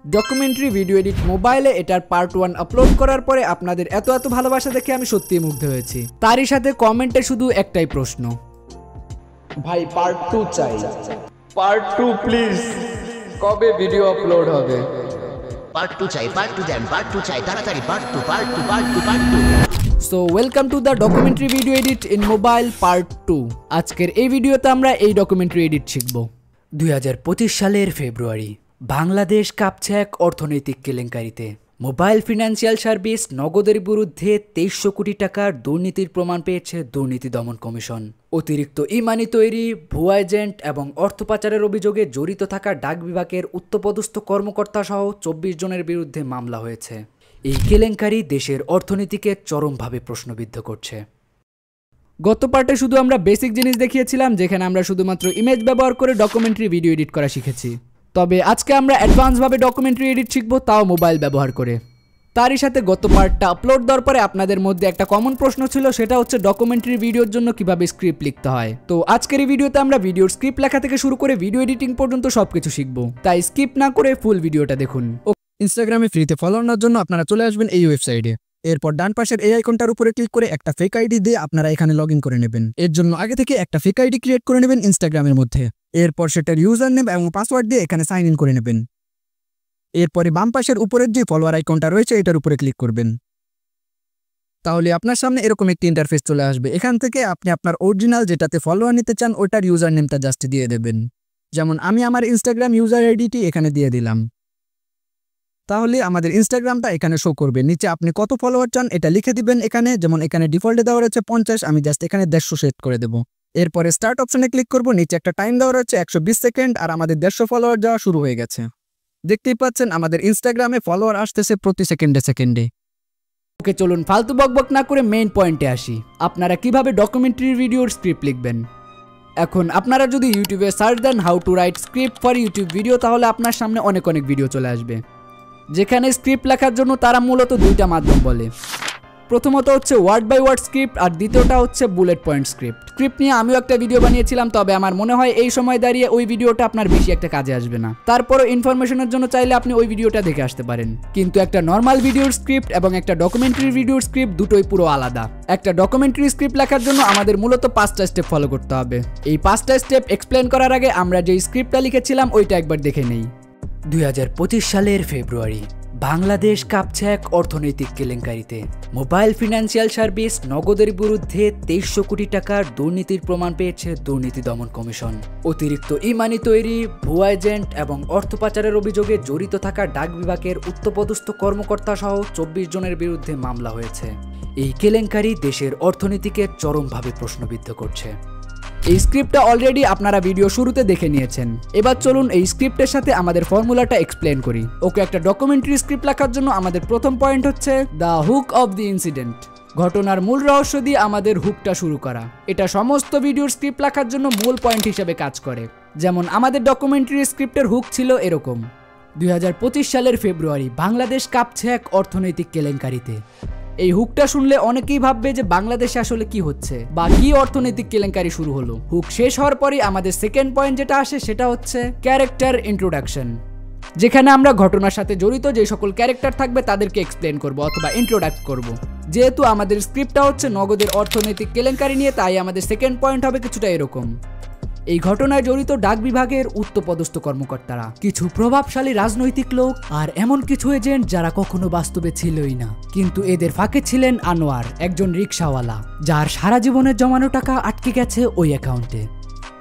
Documentary video edit মোবাইলে এটার part 1 upload করার পরে আপনাদের এত ভালোবাসা দেখে আমি সত্যিই মুগ্ধ হয়েছি। তারই সাথে কমেন্টে শুধু একটাই প্রশ্ন, ভাই পার্ট 2 চাই, পার্ট 2 প্লিজ। কবে ভিডিও আপলোড হবে? পার্ট 2 চাই, পার্ট 2 দেন, পার্ট 2 চাই, তাড়াতাড়ি part 2 part 2 part 2 part 2। So welcome to the documentary video edit in mobile part 2। আজকের এই ভিডিওতে আমরা এই ডকুমেন্টারি এডিট শিখব। 2025 সালের ফেব্রুয়ারি, বাংলাদেশ কাঁপছে এক অর্থনৈতিক কেলেঙ্কারিতে। মোবাইল ফিনান্সিয়াল সার্ভিস নগদের বিরুদ্ধে 2300 কোটি টাকার দুর্নীতির প্রমাণ পেয়েছে দুর্নীতি দমন কমিশন। অতিরিক্ত ই-মানি তৈরি, ভুয়া এজেন্ট এবং অর্থ পাচারের অভিযোগে জড়িত থাকা ডাক বিভাগের উচ্চপদস্থ কর্মকর্তা সহ 24 জনের বিরুদ্ধে মামলা হয়েছে। এই কেলেঙ্কারি দেশের অর্থনীতিকে চরমভাবে প্রশ্নবিদ্ধ করছে। গত পার্টে শুধু আমরা বেসিক জিনিস দেখিয়েছিলাম, যেখানে আমরা শুধুমাত্র ইমেজ ব্যবহার করে ডকুমেন্টারি ভিডিও এডিট করা শিখেছি। তবে আজকে আমরা অ্যাডভান্সভাবে ডকুমেন্টারি এডিট শিখব, তাও মোবাইল ব্যবহার করে। তারই সাথে গত পার্টটা আপলোড দেওয়ার পরে আপনাদের মধ্যে একটা কমন প্রশ্ন ছিল, সেটা হচ্ছে ডকুমেন্টারি ভিডিওর জন্য কিভাবে স্ক্রিপ্ট লিখতে হয়। তো আজকের এই ভিডিওতে আমরা ভিডিওর স্ক্রিপ্ট লেখা থেকে শুরু করে ভিডিও এডিটিং পর্যন্ত সবকিছু শিখব, তাই স্কিপ না করে ফুল ভিডিওটা দেখুন। ইনস্টাগ্রামে ফ্রিতে ফলো নেওয়ার জন্য আপনারা চলে আসবেন এই ওয়েবসাইটে। এরপর ডান পাশের এই আইকনটার উপরে ক্লিক করে একটা ফেক আইডি দিয়ে আপনারা এখানে লগ ইন করে নেবেন। এর জন্য আগে থেকে একটা ফেক আইডি ক্রিয়েট করে নেবেন ইনস্টাগ্রামের মধ্যে। এরপর সেটার ইউজার নেম এবং পাসওয়ার্ড দিয়ে এখানে সাইন ইন করে নেবেন। এরপরে বাম পাশের উপরের যে ফলোয়ার আইকনটা রয়েছে এটার উপরে ক্লিক করবেন। তাহলে আপনার সামনে এরকম একটি ইন্টারফেস চলে আসবে। এখান থেকে আপনি আপনার অরিজিনাল যেটাতে ফলোয়ার নিতে চান ওটার ইউজার নেমটা জাস্ট দিয়ে দেবেন। যেমন আমি আমার ইনস্টাগ্রাম ইউজার আইডিটি এখানে দিয়ে দিলাম। তাহলে আমাদের ইনস্টাগ্রামটা এখানে শো করবে। নিচে আপনি কত ফলোয়ার চান এটা লিখে দিবেন এখানে। যেমন এখানে ডিফল্টে দেওয়া রয়েছে 50, আমি জাস্ট এখানে 150 সেট করে দেবো। এরপরে স্টার্ট অপশনে ক্লিক করব। নিচে একটা টাইম দেওয়া রয়েছে 120 সেকেন্ড, আর আমাদের 150 ফলোয়ার যাওয়া শুরু হয়ে গেছে। দেখতেই পাচ্ছেন আমাদের ইনস্টাগ্রামে ফলোয়ার আসতেছে প্রতি সেকেন্ডে। ওকে, চলুন ফালতু বকবক না করে মেইন পয়েন্টে আসি। আপনারা কিভাবে ডকুমেন্টারি ভিডিওর স্ক্রিপ্ট লিখবেন। এখন আপনারা যদি ইউটিউবে সার্চ দেন how to write script for YouTube video, তাহলে আপনার সামনে অনেক ভিডিও চলে আসবে, যেখানে স্ক্রিপ্ট লেখার জন্য তারা মূলত দুইটা মাধ্যম বলে। প্রথমত হচ্ছে ওয়ার্ড বাই ওয়ার্ড স্ক্রিপ্ট, আর দ্বিতীয়টা হচ্ছে বুলেট পয়েন্ট স্ক্রিপ্ট। স্ক্রিপ্ট নিয়ে আমিও একটা ভিডিও বানিয়েছিলাম, তবে আমার মনে হয় এই সময় দাঁড়িয়ে ওই ভিডিওটা আপনার বেশি একটা কাজে আসবে না। তারপরও ইনফরমেশনের জন্য চাইলে আপনি ওই ভিডিওটা দেখে আসতে পারেন। কিন্তু একটা নর্মাল ভিডিওর স্ক্রিপ্ট এবং একটা ডকুমেন্টারি ভিডিওর স্ক্রিপ্ট দুটোই পুরো আলাদা। একটা ডকুমেন্টারি স্ক্রিপ্ট লেখার জন্য আমাদের মূলত 5টা স্টেপ ফলো করতে হবে। এই 5টা স্টেপ এক্সপ্লেন করার আগে আমরা যে স্ক্রিপ্টটা লিখেছিলাম ওইটা একবার দেখে নেই। 2025 সালের ফেব্রুয়ারি, বাংলাদেশ কাঁপছে এক অর্থনৈতিক কেলেঙ্কারিতে। মোবাইল ফিনান্সিয়াল সার্ভিস নগদের বিরুদ্ধে 2300 কোটি টাকার দুর্নীতির প্রমাণ পেয়েছে দুর্নীতি দমন কমিশন। অতিরিক্ত ই-মানি তৈরি, ভুয়া এজেন্ট এবং অর্থ পাচারের অভিযোগে জড়িত থাকা ডাক বিভাগের উচ্চপদস্থ কর্মকর্তা সহ 24 জনের বিরুদ্ধে মামলা হয়েছে। এই কেলেঙ্কারি দেশের অর্থনীতিকে চরমভাবে প্রশ্নবিদ্ধ করছে। এই স্ক্রিপ্টটা অলরেডি আপনারা ভিডিও শুরুতে দেখে নিয়েছেন। এবার চলুন এই স্ক্রিপ্টের সাথে আমাদের ফর্মুলাটা এক্সপ্লেন করি। ওকে, একটা ডকুমেন্টারি স্ক্রিপ্ট লেখার জন্য আমাদের প্রথম পয়েন্ট হচ্ছে the hook of the incident. ঘটনার মূল রহস্য দিয়ে আমাদের হুকটা শুরু করা। এটা সমস্ত ভিডিওর স্ক্রিপ্ট লেখার জন্য মূল পয়েন্ট হিসেবে কাজ করে। যেমন আমাদের ডকুমেন্টারি স্ক্রিপ্টের হুক ছিল এরকম: 2025 সালের ফেব্রুয়ারি, বাংলাদেশ কাঁপছে এক অর্থনৈতিক কেলেঙ্কারিতে। এই হুকটা শুনলে অনেকেই ভাববে যে বাংলাদেশে আসলে কি হচ্ছে বা কি অর্থনৈতিক কেলেঙ্কারি শুরু হলো। হুক শেষ হওয়ার পরে আমাদের সেকেন্ড পয়েন্ট যেটা আসে সেটা হচ্ছে ক্যারেক্টার ইন্ট্রোডাকশন, যেখানে আমরা ঘটনার সাথে জড়িত যে সকল ক্যারেক্টার থাকবে তাদেরকে এক্সপ্লেন করব অথবা ইন্ট্রোডাক্ট করব। যেহেতু আমাদের স্ক্রিপ্টটা হচ্ছে নগদের অর্থনৈতিক কেলেঙ্কারি নিয়ে, তাই আমাদের সেকেন্ড পয়েন্ট হবে কিছুটা এরকম: এই ঘটনায় জড়িত ডাক বিভাগের উচ্চপদস্থ কর্মকর্তারা, কিছু প্রভাবশালী রাজনৈতিক লোক আর এমন কিছু এজেন্ট যারা কখনো বাস্তবে ছিলই না, কিন্তু এদের ফাঁকে ছিলেন আনোয়ার, একজন রিকশাওয়ালা, যার সারা জীবনের জমানো টাকা আটকে গেছে ওই অ্যাকাউন্টে।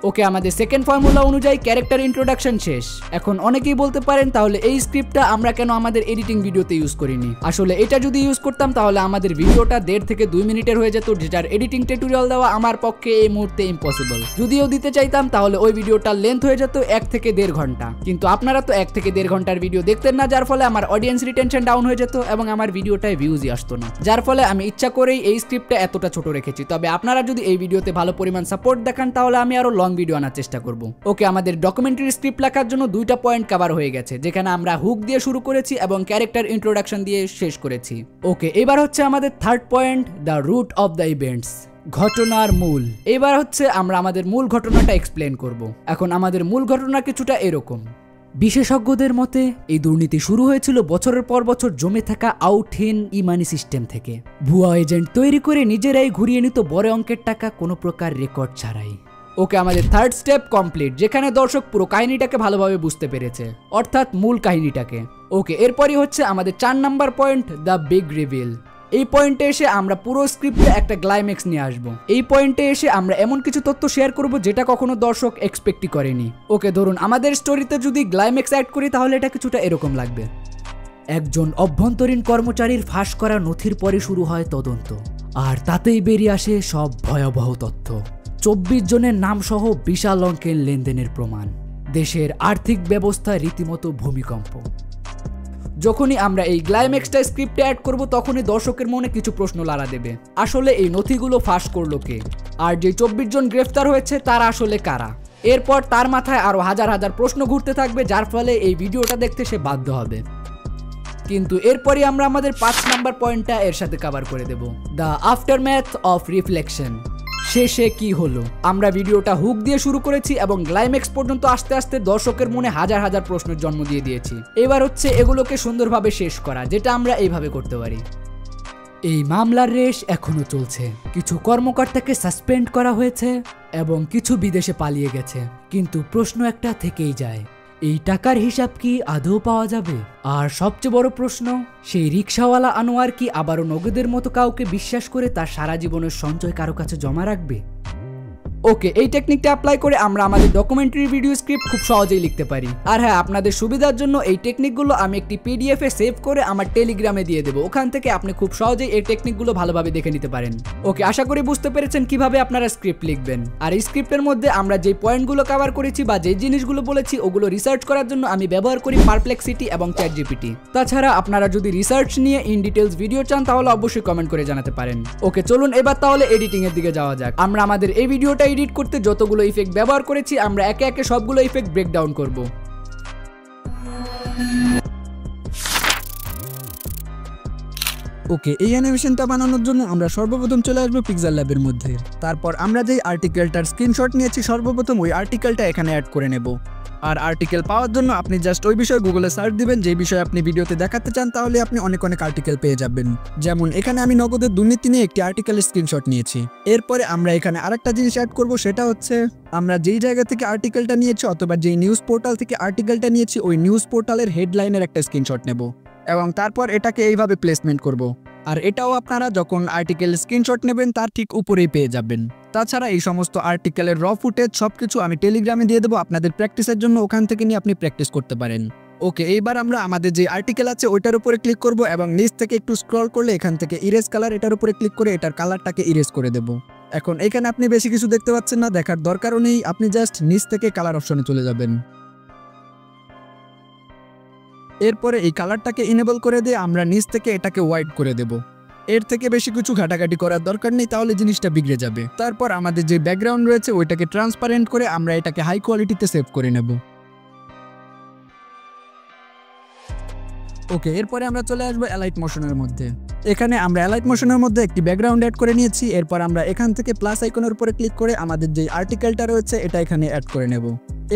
ওকে, আমাদের সেকেন্ড ফর্মুলা অনুযায়ী ক্যারেক্টার ইন্ট্রোডাকশন শেষ। এখন অনেকেই বলতে পারেন তাহলে এই স্ক্রিপ্টটা আমরা কেন আমাদের এডিটিং ভিডিওতে ইউজ করিনি। আসলে এটা যদি ইউজ করতাম তাহলে আমাদের ভিডিওটা 1.5 থেকে 2 মিনিটের হয়ে যেত, যেটার এডিটিং টিউটোরিয়াল দেওয়া আমার পক্ষে এই মুহূর্তে ইম্পসিবল। যদিও দিতে চাইতাম তাহলে ওই ভিডিওটার লেন্থ হয়ে যেত 1 থেকে 1.5 ঘন্টা। কিন্তু আপনারা তো 1 থেকে 1.5 ঘন্টার ভিডিও দেখতেন না, যার ফলে আমার অডিয়েন্স রিটেনশন ডাউন হয়ে যেত এবং আমার ভিডিওটায় ভিউজই আসতো না। যার ফলে আমি ইচ্ছা করেই এই স্ক্রিপ্টটা এতটা ছোট রেখেছি। তবে আপনারা যদি এই ভিডিওতে ভালো পরিমাণ সাপোর্ট দেখান তাহলে আমি আরো লং ভিডিও আনার চেষ্টা করব। ওকে, আমাদের ডকুমেন্টারি স্ক্রিপ্ট লেখার জন্য 2টা পয়েন্ট কভার হয়ে গেছে, যেখানে আমরা হুক দিয়ে শুরু করেছি এবং ক্যারেক্টার ইন্ট্রোডাকশন দিয়ে শেষ করেছি। ওকে, এবার হচ্ছে আমাদের third point, the root of the events, ঘটনার মূল। এবার হচ্ছে আমরা আমাদের মূল ঘটনাটা এক্সপ্লেন করব। এখন আমাদের মূল ঘটনা কিছুটা এরকম: বিশেষজ্ঞদের মতে এই দুর্নীতি শুরু হয়েছিল বছরের পর বছর জমে থাকা আউটহেন ইমানি সিস্টেম থেকে। ভুয়া এজেন্ট তৈরি করে নিজেরাই ঘুরিয়ে নিত বড় অঙ্কের টাকা কোনো প্রকার রেকর্ড ছাড়াই। ওকে, আমাদের থার্ড স্টেপ কমপ্লিট, যেখানে দর্শক পুরো কাহিনীটাকে ভালোভাবে বুঝতে পেরেছে, অর্থাৎ মূল কাহিনীটাকে। ওকে, এরপরই হচ্ছে আমাদের 4 number point, the big reveal. এই পয়েন্টে এসে আমরা পুরো স্ক্রিপ্টে একটা ক্লাইম্যাক্স নিয়ে আসবো। এই পয়েন্টে এসে আমরা এমন কিছু তথ্য শেয়ার করব যেটা কখনো দর্শক এক্সপেক্টই করেনি। ওকে, ধরুন আমাদের স্টোরিতে যদি ক্লাইম্যাক্স অ্যাড করি তাহলে এটা কিছুটা এরকম লাগবে। একজন অভ্যন্তরীণ কর্মচারীর ফাঁস করা নথির পরে শুরু হয় তদন্ত, আর তাতেই বেরিয়ে আসে সব ভয়াবহ তথ্য। 24 জনের নাম সহ বিশাল অঙ্কের লেনদেনের প্রমাণ। দেশের আর্থিক ব্যবস্থা রীতিমতো ভূমিকম্প। যখনই আমরা এই ক্লাইম্যাক্সটা স্ক্রিপ্টে অ্যাড করব তখনই দর্শকের মনে কিছু প্রশ্ন লাড়া দেবে। আসলে এই নথিগুলো ফাঁস করলো কে? আর যে 24 জন গ্রেফতার হয়েছে তারা আসলে কারা? এরপর তার মাথায় আরো হাজার হাজার প্রশ্ন ঘুরতে থাকবে, যার ফলে এই ভিডিওটা দেখতে সে বাধ্য হবে। কিন্তু এরপরই আমরা আমাদের 5 নাম্বার পয়েন্টটা এর সাথে কভার করে দেব, দ্য আফটারম্যাথ অফ রিফ্লেকশন। শেষে কি হলো? আমরা ভিডিওটা হুক দিয়ে শুরু করেছি এবং ক্লাইম্যাক্স পর্যন্ত আস্তে আস্তে দর্শকের মনে হাজার হাজার প্রশ্নের জন্ম দিয়ে দিয়েছি। এবার হচ্ছে এগুলোকে সুন্দরভাবে শেষ করা, যেটা আমরা এইভাবে করতে পারি। এই মামলার রেশ এখনো চলছে। কিছু কর্মকর্তাকে সাসপেন্ড করা হয়েছে এবং কিছু বিদেশে পালিয়ে গেছে, কিন্তু প্রশ্ন একটা থেকেই যায়, এই টাকার হিসাব কি আদৌ পাওয়া যাবে? আর সবচেয়ে বড় প্রশ্ন, সেই রিকশাওয়ালা আনোয়ার কি আবারও নগদের মতো কাউকে বিশ্বাস করে তার সারা জীবনের সঞ্চয় কারো কাছে জমা রাখবে? ওকে, এই টেকনিকটা অ্যাপ্লাই করে আমরা আমাদের ডকুমেন্টারি ভিডিও স্ক্রিপ্ট খুব সহজেই লিখতে পারি। আর হ্যাঁ, আপনাদের সুবিধার জন্য এই টেকনিকগুলো আমি একটি পিডিএফ এ সেভ করে আমার টেলিগ্রামে দিয়ে দেবো। ওখান থেকে আপনি খুব সহজেই এই টেকনিকগুলো ভালোভাবে দেখে নিতে পারেন। ওকে, আশা করি বুঝতে পেরেছেন কিভাবে আপনারা স্ক্রিপ্ট লিখবেন। আর এই স্ক্রিপ্টের মধ্যে আমরা যে পয়েন্টগুলো কভার করেছি বা যে জিনিসগুলো বলেছি ওগুলো রিসার্চ করার জন্য আমি ব্যবহার করি পারপ্লেক্সিটি এবং চ্যাটজিপিটি। তাছাড়া আপনারা যদি রিসার্চ নিয়ে ইন ডিটেলস ভিডিও চান তাহলে অবশ্যই কমেন্ট করে জানাতে পারেন। ওকে, চলুন এবার তাহলে এডিটিং এর দিকে যাওয়া যাক। আমরা আমাদের এই ভিডিওটা এডিট করতে যতগুলো ইফেক্ট ব্যবহার করেছি আমরা একে একে সবগুলো ইফেক্ট ব্রেকডাউন করব। ওকে, এই অ্যানিমেশনটা বানানোর জন্য আমরা সর্বপ্রথম চলে আসবো পিক্সেল ল্যাবের মধ্যে। তারপর আমরা যেই আর্টিকেলটার স্ক্রিনশট নিয়েছি সর্বপ্রথম ওই আর্টিকেলটা এখানে অ্যাড করে নেব। আর আর্টিকেল পাওয়ার জন্য আপনি জাস্ট ওই বিষয়ে গুগলে সার্চ দিবেন যে বিষয়ে আপনি ভিডিওতে দেখাতে চান, তাহলে আপনি অনেক আর্টিকেল পেয়ে যাবেন। যেমন এখানে আমি নগদের দুর্নীতি নিয়ে একটি আর্টিকেলের স্ক্রিনশট নিয়েছি। এরপরে আমরা এখানে আরেকটা জিনিস অ্যাড করব, সেটা হচ্ছে আমরা যেই জায়গা থেকে আর্টিকেলটা নিয়েছি অথবা যেই নিউজ পোর্টাল থেকে আর্টিকেলটা নিয়েছি ওই নিউজ পোর্টালের হেডলাইনের একটা স্ক্রিনশট নেব এবং তারপর এটাকে এইভাবে প্লেসমেন্ট করব। আর এটাও আপনারা যখন আর্টিকেল স্ক্রিনশট নেবেন তার ঠিক উপরেই পেয়ে যাবেন। তাছাড়া এই সমস্ত আর্টিকেলের র ফুটেজ সবকিছু আমি টেলিগ্রামে দিয়ে দেবো আপনাদের প্র্যাকটিসের জন্য, ওখান থেকে নিয়ে আপনি প্র্যাকটিস করতে পারেন। ওকে, এইবার আমরা আমাদের যে আর্টিকেল আছে ওইটার উপরে ক্লিক করব এবং নিচ থেকে একটু স্ক্রল করলে এখান থেকে ইরেজ কালার, এটার উপরে ক্লিক করে এটার কালারটাকে ইরেজ করে দেব। এখন এখানে আপনি বেশি কিছু দেখতে পাচ্ছেন না, দেখার দরকারও নেই, আপনি জাস্ট নিচ থেকে কালার অপশনে চলে যাবেন। এরপরে এই কালারটাকে ইনেবল করে দিয়ে আমরা নিচ থেকে এটাকে হোয়াইট করে দেব। এর থেকে বেশি কিছু ঘাটাঘাটি করার দরকার নেই, তাহলে জিনিসটা বিগড়ে যাবে। তারপর আমাদের যে ব্যাকগ্রাউন্ড রয়েছে ওইটাকে ট্রান্সপারেন্ট করে আমরা এটাকে হাই কোয়ালিটিতে সেভ করে নেব। ওকে, এরপরে আমরা চলে আসবো অ্যালাইট মোশনের মধ্যে। এখানে আমরা অ্যালাইট মোশনের মধ্যে একটি ব্যাকগ্রাউন্ড অ্যাড করে নিয়েছি। এরপর আমরা এখান থেকে প্লাস আইকনের উপরে ক্লিক করে আমাদের যে আর্টিকেলটা রয়েছে এটা এখানে অ্যাড করে নেব।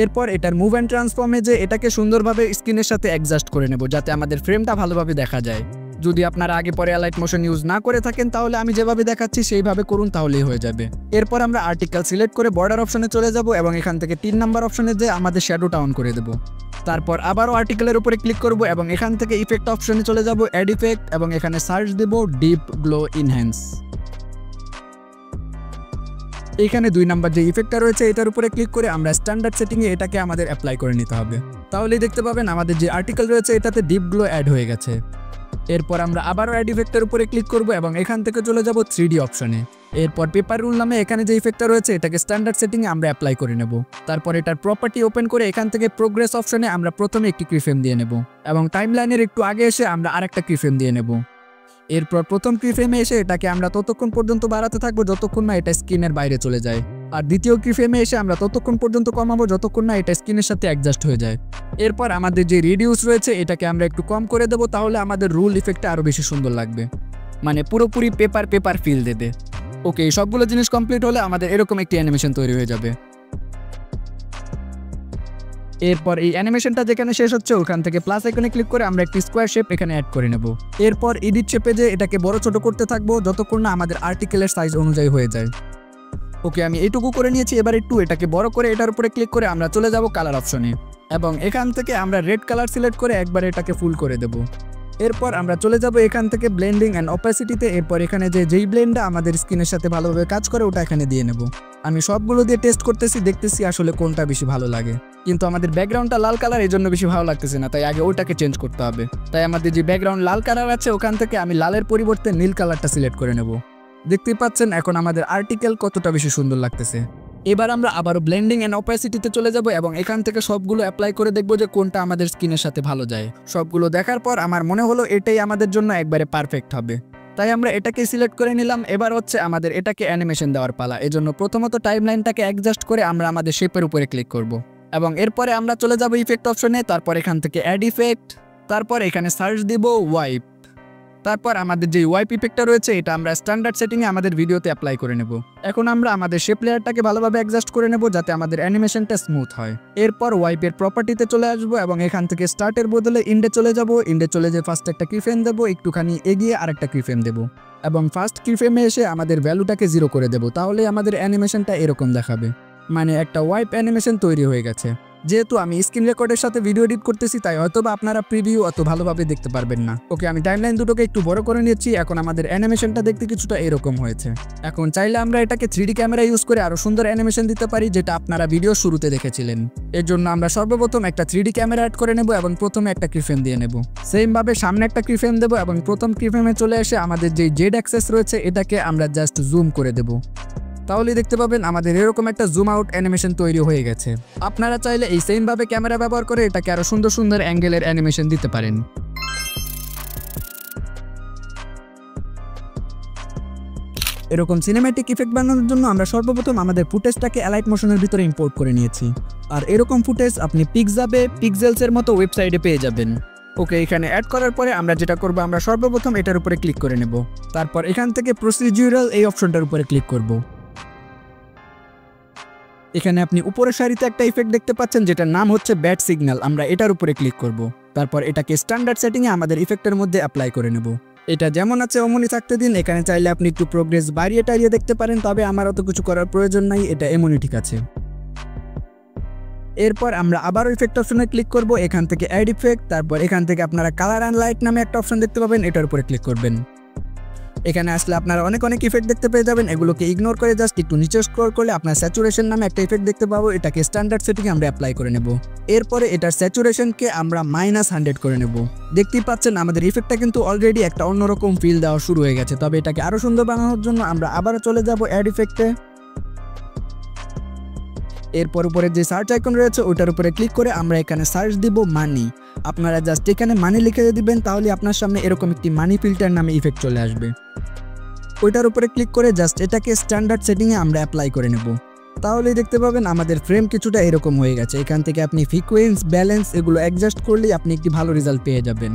এরপর এটার মুভ অ্যান্ড ট্রান্সফর্মে যে এটাকে সুন্দরভাবে স্ক্রিনের সাথে অ্যাডজাস্ট করে নেব যাতে আমাদের ফ্রেমটা ভালোভাবে দেখা যায়। যদি আপনারা আগে পরে অ্যালাইট মোশন ইউজ না করে থাকেন তাহলে আমি যেভাবে দেখাচ্ছি সেইভাবে করুন, তাহলেই হয়ে যাবে। এরপর আমরা আর্টিকেল সিলেক্ট করে বর্ডার অপশনে চলে যাব এবং এখান থেকে 3 নাম্বার অপশনে যে আমাদের শ্যাডোটা অন করে দেব। তারপর আবারও আর্টিকেলের উপরে ক্লিক করব এবং এখান থেকে ইফেক্ট অপশনে চলে যাব, অ্যাড ইফেক্ট, এবং এখানে সার্চ দেব ডিপ গ্লো ইনহ্যান্স। এইখানে 2 নাম্বার যে ইফেক্টটা রয়েছে এটার উপরে ক্লিক করে আমরা স্ট্যান্ডার্ড সেটিংয়ে এটাকে আমাদের অ্যাপ্লাই করে নিতে হবে। তাহলেই দেখতে পাবেন আমাদের যে আর্টিকেল রয়েছে এটাতে ডিপ গ্লো অ্যাড হয়ে গেছে। এরপর আমরা আবারও অ্যাড ইফেক্টের উপরে ক্লিক করব এবং এখান থেকে চলে যাব 3D অপশনে। এরপর পেপার রুল নামে এখানে যে ইফেক্টটা রয়েছে এটাকে স্ট্যান্ডার্ড সেটিংয়ে আমরা অ্যাপ্লাই করে নেব। তারপর এটার প্রপার্টি ওপেন করে এখান থেকে প্রোগ্রেস অপশনে আমরা প্রথমে একটি কিফ্রেম দিয়ে নেব এবং টাইমলাইনের একটু আগে এসে আমরা আরেকটা কিফ্রেম দিয়ে নেব। এরপর প্রথম কিফ্রেমে এসে এটাকে আমরা ততক্ষণ পর্যন্ত বাড়াতে থাকবো যতক্ষণ না এটা স্ক্রিনের বাইরে চলে যায়, আর দ্বিতীয় কিফ্রেমে এসে আমরা ততক্ষণ পর্যন্ত কমাবো যতক্ষণ না এটা স্ক্রিনের সাথে অ্যাডজাস্ট হয়ে যায়। এরপর আমাদের যে রিডিউস রয়েছে এটাকে আমরা একটু কম করে দেবো, তাহলে আমাদের রুল ইফেক্টটা আরো বেশি সুন্দর লাগবে, মানে পুরোপুরি পেপার ফিল দেবে। ওকে, সবগুলো জিনিস কমপ্লিট হলে আমাদের এরকম একটি অ্যানিমেশন তৈরি হয়ে যাবে। এরপর এই অ্যানিমেশনটা যেখানে শেষ হচ্ছে ওখান থেকে প্লাস আইকনে ক্লিক করে আমরা একটি স্কোয়ার শেপ এখানে অ্যাড করে নেব। এরপর এডিট শেপে যে এটাকে বড় ছোট করতে থাকবো যতক্ষণ না আমাদের আর্টিকেলের সাইজ অনুযায়ী হয়ে যায়। ওকে, আমি এইটুকু করে নিয়েছি। এবার একটু এটাকে বড় করে এটার উপরে ক্লিক করে আমরা চলে যাব কালার অপশনে এবং এখান থেকে আমরা রেড কালার সিলেক্ট করে একবার এটাকে ফুল করে দেব। এরপর আমরা চলে যাব এখান থেকে ব্লেন্ডিং অ্যান্ড অপাসিটিতে। এরপর এখানে যেই ব্লেন্ডটা আমাদের স্কিনের সাথে ভালোভাবে কাজ করে ওটা এখানে দিয়ে নেব। আমি সবগুলো দিয়ে টেস্ট করতেছি, দেখতেছি আসলে কোনটা বেশি ভালো লাগে, কিন্তু আমাদের ব্যাকগ্রাউন্ডটা লাল কালার এই জন্য বেশি ভালো লাগতেছে না, তাই আগে ওটাকে চেঞ্জ করতে হবে। তাই আমাদের যে ব্যাকগ্রাউন্ড লাল কালার আছে ওখান থেকে আমি লালের পরিবর্তে নীল কালারটা সিলেক্ট করে নেব। দেখতেই পাচ্ছেন এখন আমাদের আর্টিকেল কতটা বেশি সুন্দর লাগতেছে। এবার আমরা আবারও ব্লেন্ডিং অ্যান্ড অপাসিটিতে চলে যাব এবং এখান থেকে সবগুলো অ্যাপ্লাই করে দেখব যে কোনটা আমাদের স্কিনের সাথে ভালো যায়। সবগুলো দেখার পর আমার মনে হলো এটাই আমাদের জন্য একবারে পারফেক্ট হবে, তাই আমরা এটাকে সিলেক্ট করে নিলাম। এবার হচ্ছে আমাদের এটাকে অ্যানিমেশন দেওয়ার পালা। এজন্য প্রথমত টাইমলাইনটাকে অ্যাডজাস্ট করে আমরা আমাদের শেপের উপরে ক্লিক করব এবং এরপরে আমরা চলে যাব ইফেক্ট অপশনে। তারপর এখান থেকে অ্যাড ইফেক্ট, তারপর এখানে সার্চ দিব ওয়াইপ। তারপর আমাদের যে ওয়াইপ ইফেক্টটা রয়েছে এটা আমরা স্ট্যান্ডার্ড সেটিংয়ে আমাদের ভিডিওতে অ্যাপ্লাই করে নেব। এখন আমরা আমাদের শেপ লেয়ারটাকে ভালোভাবে অ্যাডজাস্ট করে নেব যাতে আমাদের অ্যানিমেশনটা স্মুথ হয়। এরপর ওয়াইপের প্রপার্টিতে চলে আসবো এবং এখান থেকে স্টার্টের বদলে ইন্ডে চলে যাব। ইন্ডে চলে যে ফার্স্ট একটা কিফ্রেম দেবো, একটুখানি এগিয়ে আরেকটা কিফ্রেম দেবো এবং ফার্স্ট কিফ্রেমে এসে আমাদের ভ্যালুটাকে 0 করে দেবো। তাহলে আমাদের অ্যানিমেশনটা এরকম দেখাবে, মানে একটা ওয়াইপ অ্যানিমেশন তৈরি হয়ে গেছে। যেহেতু আমি স্ক্রিন রেকর্ডের সাথে ভিডিও এডিট করতেছি তাই হয়তোবা আপনারা প্রিভিউ অত ভালোভাবে দেখতে পারবেন না। ওকে, আমি টাইমলাইন দুটোকে একটু বড় করে নিয়েছি। এখন আমাদের অ্যানিমেশনটা দেখতে কিছুটা এরকম হয়েছে। এখন চাইলে আমরা এটাকে 3D ক্যামেরা ইউজ করে আরো সুন্দর অ্যানিমেশন দিতে পারি, যেটা আপনারা ভিডিও শুরুতে দেখেছিলেন। এর জন্য আমরা সর্বপ্রথম একটা 3D ক্যামেরা অ্যাড করে নেব এবং প্রথমে একটা কিফ্রেম দিয়ে নেব। সেম ভাবে সামনে একটা কিফ্রেম দেব এবং প্রথম কিফ্রেমে চলে এসে আমাদের যে জেড অ্যাক্সেস রয়েছে এটাকে আমরা জাস্ট জুম করে দেব। তাহলে দেখতে পাবেন আমাদের এরকম একটা জুম আউট অ্যানিমেশন তৈরি হয়ে গেছে। আপনারা চাইলে এই সেম ভাবে ক্যামেরা ব্যবহার করে এটাকে আরো সুন্দর সুন্দর অ্যাঙ্গেলের অ্যানিমেশন দিতে পারেন। এরকম সিনেম্যাটিক ইফেক্ট বানানোর জন্য আমরা সর্বপ্রথম আমাদের ফুটেজটাকে অ্যালাইট মোশনের ভিতরে ইম্পোর্ট করে নিয়েছি। আর এরকম ফুটেজ আপনি পিক্সাবে, পিক্সেলসের মতো ওয়েবসাইটে পেয়ে যাবেন। ওকে, এখানে অ্যাড করার পরে আমরা যেটা করব, আমরা সর্বপ্রথম এটার উপরে ক্লিক করে নেব। তারপর এখান থেকে প্রসিডিউরাল এই অপশনটার উপরে ক্লিক করব। এখানে আপনি উপরের সারিতে একটা ইফেক্ট দেখতে পাচ্ছেন যেটার নাম হচ্ছে ব্যাড সিগন্যাল। আমরা এটার উপরে ক্লিক করব। তারপর এটাকে স্ট্যান্ডার্ড সেটিংয়ে আমাদের ইফেক্টের মধ্যে অ্যাপ্লাই করে নেব। এটা যেমন আছে অমনই থাকতে দিন। এখানে চাইলে আপনি একটু প্রোগ্রেস বাড়িয়ে টাড়িয়ে দেখতে পারেন, তবে আমার অত কিছু করার প্রয়োজন নাই, এটা এমনই ঠিক আছে। এরপর আমরা আবারও ইফেক্ট অপশনে ক্লিক করব। এখান থেকে অ্যাড ইফেক্ট, তারপর এখান থেকে আপনারা কালার অ্যান্ড লাইট নামে একটা অপশন দেখতে পাবেন, এটার উপরে ক্লিক করবেন। এখানে আসলে আপনারা অনেক ইফেক্ট দেখতে পেয়ে যাবেন। এগুলোকে ইগনোর করে জাস্ট একটু নিচে স্ক্রল করলে আপনার স্যাচুরেশন নামে একটা ইফেক্ট দেখতে পাবো। এটাকে স্ট্যান্ডার্ড সেটিংয়ে আমরা অ্যাপ্লাই করে নেব। এরপরে এটার স্যাচুরেশনকে আমরা -100 করে নেব। দেখতেই পাচ্ছেন আমাদের ইফেক্টটা কিন্তু অলরেডি একটা অন্যরকম ফিল দেওয়া শুরু হয়ে গেছে। তবে এটাকে আরো সুন্দর বানানোর জন্য আমরা আবারও চলে যাব অ্যাড ইফেক্টে। এরপর উপরে যে সার্চ আইকন রয়েছে ওটার উপরে ক্লিক করে আমরা এখানে সার্চ দিব মানি। আপনারা জাস্ট এখানে মানি লিখে দিবেন, তাহলে আপনার সামনে এরকম একটি মানি ফিল্টার নামে ইফেক্ট চলে আসবে। ওইটার উপরে ক্লিক করে জাস্ট এটাকে স্ট্যান্ডার্ড সেটিংয়ে আমরা অ্যাপ্লাই করে নেব। তাহলেই দেখতে পাবেন আমাদের ফ্রেম কিছুটা এরকম হয়ে গেছে। এখান থেকে আপনি ফ্রিকোয়েন্স, ব্যালেন্স এগুলো অ্যাডজাস্ট করলেই আপনি একটি ভালো রেজাল্ট পেয়ে যাবেন।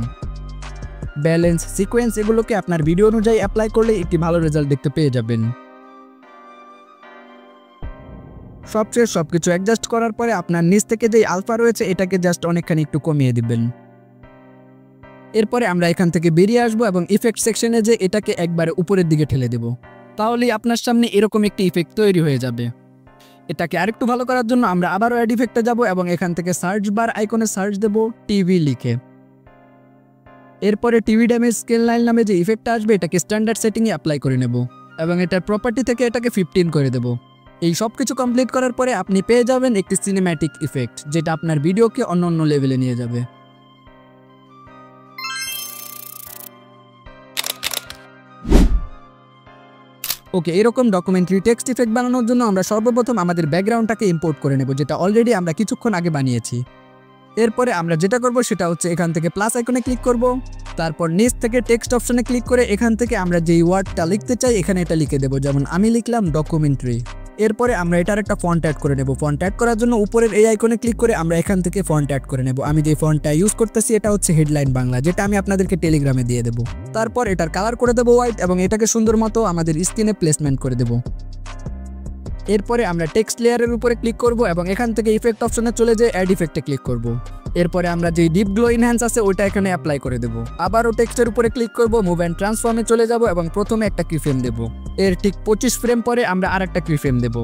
ব্যালেন্স, সিকোয়েন্স এগুলোকে আপনার ভিডিও অনুযায়ী অ্যাপ্লাই করলে একটি ভালো রেজাল্ট দেখতে পেয়ে যাবেন। সবচেয়ে সবকিছু অ্যাডজাস্ট করার পরে আপনার নিচ থেকে যে আলফা রয়েছে এটাকে জাস্ট অনেকখানি একটু কমিয়ে দিবেন। এরপরে আমরা এখান থেকে বেরিয়ে আসবো এবং ইফেক্ট সেকশনে যে এটাকে একবারে উপরের দিকে ঠেলে দেব। তাহলেই আপনার সামনে এরকম একটি ইফেক্ট তৈরি হয়ে যাবে। এটাকে আরেকটু ভালো করার জন্য আমরা আবারও অ্যাড ইফেক্টে যাব এবং এখান থেকে সার্চ বার আইকনে সার্চ দেব টিভি লিখে। এরপরে টিভি ড্যামেজ স্কেল লাইন নামে যে ইফেক্টটা আসবে এটাকে স্ট্যান্ডার্ড সেটিংয়ে অ্যাপ্লাই করে নেব এবং এটার প্রপার্টি থেকে এটাকে 15 করে দেব। এই সব কিছু কমপ্লিট করার পরে আপনি পেয়ে যাবেন একটি সিনেম্যাটিক ইফেক্ট, যেটা আপনার ভিডিওকে অন্য লেভেলে নিয়ে যাবে। ওকে, এরকম ডকুমেন্টারি টেক্সট ইফেক্ট বানানোর জন্য আমরা সর্বপ্রথম আমাদের ব্যাকগ্রাউন্ডটাকে ইম্পোর্ট করে নেব, যেটা অলরেডি আমরা কিছুক্ষণ আগে বানিয়েছি। এরপরে আমরা যেটা করব সেটা হচ্ছে এখান থেকে প্লাস আইকনে ক্লিক করব। তারপর নিচ থেকে টেক্সট অপশনে ক্লিক করে এখান থেকে আমরা যেই ওয়ার্ডটা লিখতে চাই এখানে এটা লিখে দেব। যেমন আমি লিখলাম ডকুমেন্টারি। এরপরে আমরা এটার একটা ফন্ট অ্যাড করে নেব। ফন্ট অ্যাড করার জন্য উপরের এই আইকনে ক্লিক করে আমরা এখান থেকে ফন্ট অ্যাড করে নেব। আমি যে ফন্টটা ইউজ করতেছি এটা হচ্ছে হেডলাইন বাংলা, যেটা আমি আপনাদেরকে টেলিগ্রামে দিয়ে দেব। তারপর এটার কালার করে দেব হোয়াইট এবং এটাকে সুন্দর মতো আমাদের স্ক্রিনে প্লেসমেন্ট করে দেব। এরপরে আমরা টেক্সট লেয়ারের উপরে ক্লিক করব এবং এখান থেকে ইফেক্ট অপশনে চলে যেয়ে অ্যাড ইফেক্টে ক্লিক করব। এরপরে আমরা যে ডিপ গ্লো ইনহ্যান্স আছে ওইটা এখানে অ্যাপ্লাই করে দেব। আবারও টেক্সটের উপরে ক্লিক করব, মুভ অ্যান্ড ট্রান্সফর্মে চলে যাব এবং প্রথমে একটা কিফ্রেম দেব। এর ঠিক 25 ফ্রেম পরে আমরা আরেকটা কিফ্রেম দেব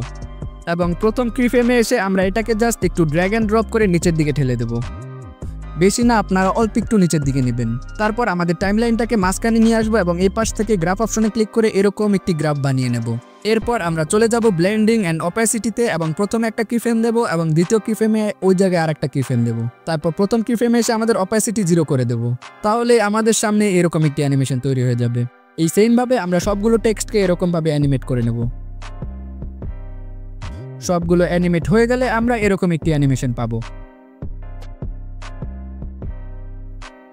এবং প্রথম কিফ্রেমে এসে আমরা এটাকে জাস্ট একটু ড্র্যাগ অ্যান্ড ড্রপ করে নিচের দিকে ঠেলে দেব। বেশি না, আপনারা অল্প একটু নিচের দিকে নেবেন। তারপর আমাদের টাইমলাইনটাকে মাঝখানে নিয়ে আসবো এবং এই পাশ থেকে গ্রাফ অপশনে ক্লিক করে এরকম একটি গ্রাফ বানিয়ে নেব। এরপর আমরা চলে যাব ব্লেন্ডিং অ্যান্ড অপাসিটিতে এবং প্রথমে একটা কিফ্রেম দেব এবং দ্বিতীয় কিফ্রেমে ওই জায়গায় আরেকটা কিফ্রেম দেব। তারপর প্রথম কিফ্রেমে এসে আমাদের অপাসিটি 0 করে দেব। তাহলে আমাদের সামনে এরকম একটি অ্যানিমেশন তৈরি হয়ে যাবে। এই সেমভাবে আমরা সবগুলো টেক্সটকে এরকমভাবে অ্যানিমেট করে নেব। সবগুলো অ্যানিমেট হয়ে গেলে আমরা এরকম একটি অ্যানিমেশন পাবো।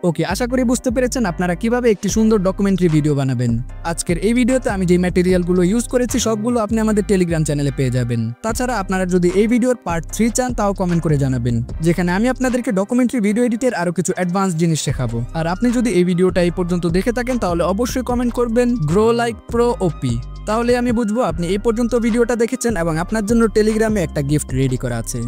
ওকে, আশা করি বুঝতে পেরেছেন আপনারা কিভাবে একটি সুন্দর ডকুমেন্টারি ভিডিও বানাবেন। আজকের এই ভিডিওতে আমি যে ম্যাটেরিয়ালগুলো ইউজ করেছি সবগুলো আপনি আমাদের টেলিগ্রাম চ্যানেলে পেয়ে যাবেন। তাছাড়া আপনারা যদি এই ভিডিওর পার্ট 3 চান তাও কমেন্ট করে জানাবেন, যেখানে আমি আপনাদেরকে ডকুমেন্টারি ভিডিও এডিটের আরো কিছু অ্যাডভান্স জিনিস শেখাবো। আর আপনি যদি এই ভিডিওটা এই পর্যন্ত দেখে থাকেন তাহলে অবশ্যই কমেন্ট করবেন গ্রো লাইক প্রো ওপি। তাহলে আমি বুঝবো আপনি এই পর্যন্ত ভিডিওটা দেখেছেন এবং আপনার জন্য টেলিগ্রামে একটা গিফট রেডি করা আছে।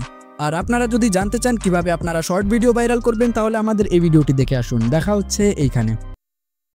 আর আপনারা যদি জানতে চান কিভাবে আপনারা শর্ট ভিডিও ভাইরাল করবেন তাহলে আমাদের এই ভিডিওটি দেখে আসুন। দেখা হচ্ছে এইখানে।